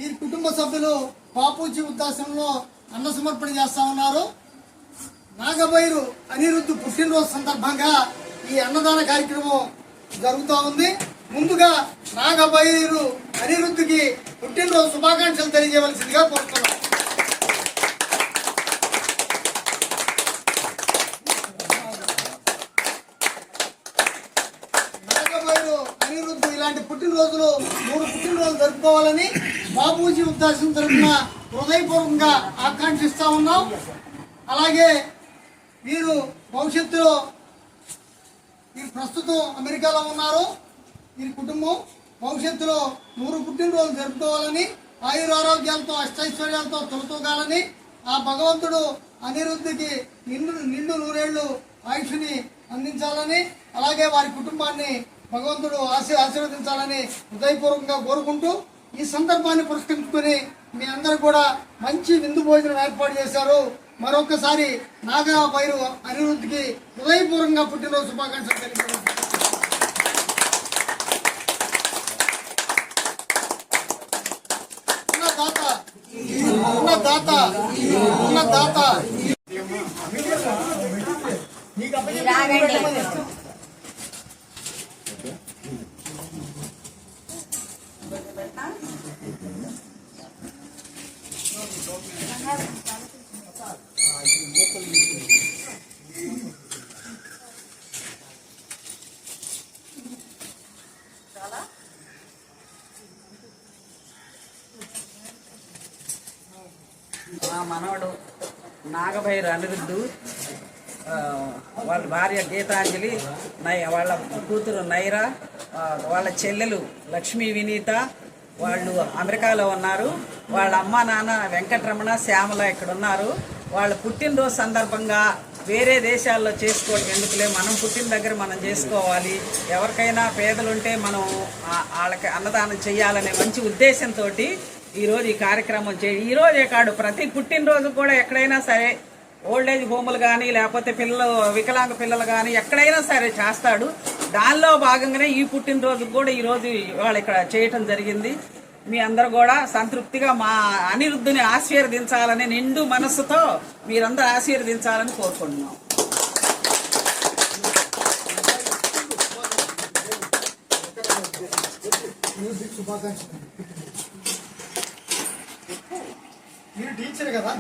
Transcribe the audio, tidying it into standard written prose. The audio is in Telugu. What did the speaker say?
వీరి కుటుంబ సభ్యులు బాపూజీ వృద్ధాశ్రమంలో అన్న సమర్పణ చేస్తా ఉన్నారు. నాగభైరు అనిరుద్ధ్ పుట్టినరోజు సందర్భంగా ఈ అన్నదాన కార్యక్రమం జరుగుతూ ఉంది. ముందుగా నాగభైరు అనిరుద్ధ్కి పుట్టినరోజు శుభాకాంక్షలు తెలియజేయవలసిందిగా కోరుతున్నాం. నాగభైరు అనిరుద్ధ్ ఇలాంటి పుట్టినరోజులు 3 పుట్టినరోజులు జరుపుకోవాలని బాపూజీ వృద్ధాశ్రమం తరఫున హృదయపూర్వకంగా ఆకాంక్షిస్తా ఉన్నాం. అలాగే వీరు భవిష్యత్తులో వీరు ప్రస్తుతం అమెరికాలో ఉన్నారు. వీరి కుటుంబం భవిష్యత్తులో 3 పుట్టినరోజులు జరుపుకోవాలని, ఆయురారోగ్యాలతో అష్టైశ్వర్యాలతో తొలతూగాలని, ఆ భగవంతుడు అనిరుద్ధ్కి నిండు 100 ఆయుష్ని అందించాలని, అలాగే వారి కుటుంబాన్ని భగవంతుడు ఆశీర్వదించాలని హృదయపూర్వకంగా కోరుకుంటూ, ఈ సందర్భాన్ని పురస్కరించుకొని మీ అందరూ కూడా మంచి విందు భోజనం ఏర్పాటు చేశారు. మరొకసారి నాగభైరు అనిరుద్ధ్కి హృదయపూర్వకంగా పుట్టినరోజు శుభాకాంక్షలు తెలియజేస్తున్నాను. ఉన్నదాత మా మనవడు నాగభైరు అనిరుద్ధు, వాళ్ళ భార్య గీతాంజలి, వాళ్ళ కూతురు నైరా, వాళ్ళ చెల్లెలు లక్ష్మీ వినీత, వాళ్ళు అమెరికాలో ఉన్నారు. వాళ్ళ అమ్మ నాన్న వెంకటరమణ, శ్యామల ఇక్కడ ఉన్నారు. వాళ్ళ పుట్టినరోజు సందర్భంగా వేరే దేశాల్లో చేసుకోవడం ఎందుకులే, మనం పుట్టిన దగ్గర మనం చేసుకోవాలి, ఎవరికైనా పేదలుంటే మనం వాళ్ళకి అన్నదానం చేయాలనే మంచి ఉద్దేశంతో ఈరోజు ఈ కార్యక్రమం ఈరోజే కాదు, ప్రతి పుట్టినరోజు కూడా ఎక్కడైనా సరే ఓల్డేజ్ హోములు కానీ లేకపోతే వికలాంగ పిల్లలు కానీ ఎక్కడైనా సరే చేస్తాడు. దానిలో భాగంగానే ఈ పుట్టినరోజు కూడా ఈరోజు వాళ్ళు ఇక్కడ చేయటం జరిగింది. మీ అందరూ కూడా సంతృప్తిగా మా అనిరుద్ధ్ని ఆశీర్వదించాలని నిండు మనస్సుతో మీరందరూ ఆశీర్వదించాలని కోరుకుంటున్నాం. మీరు టీచర్ కదా.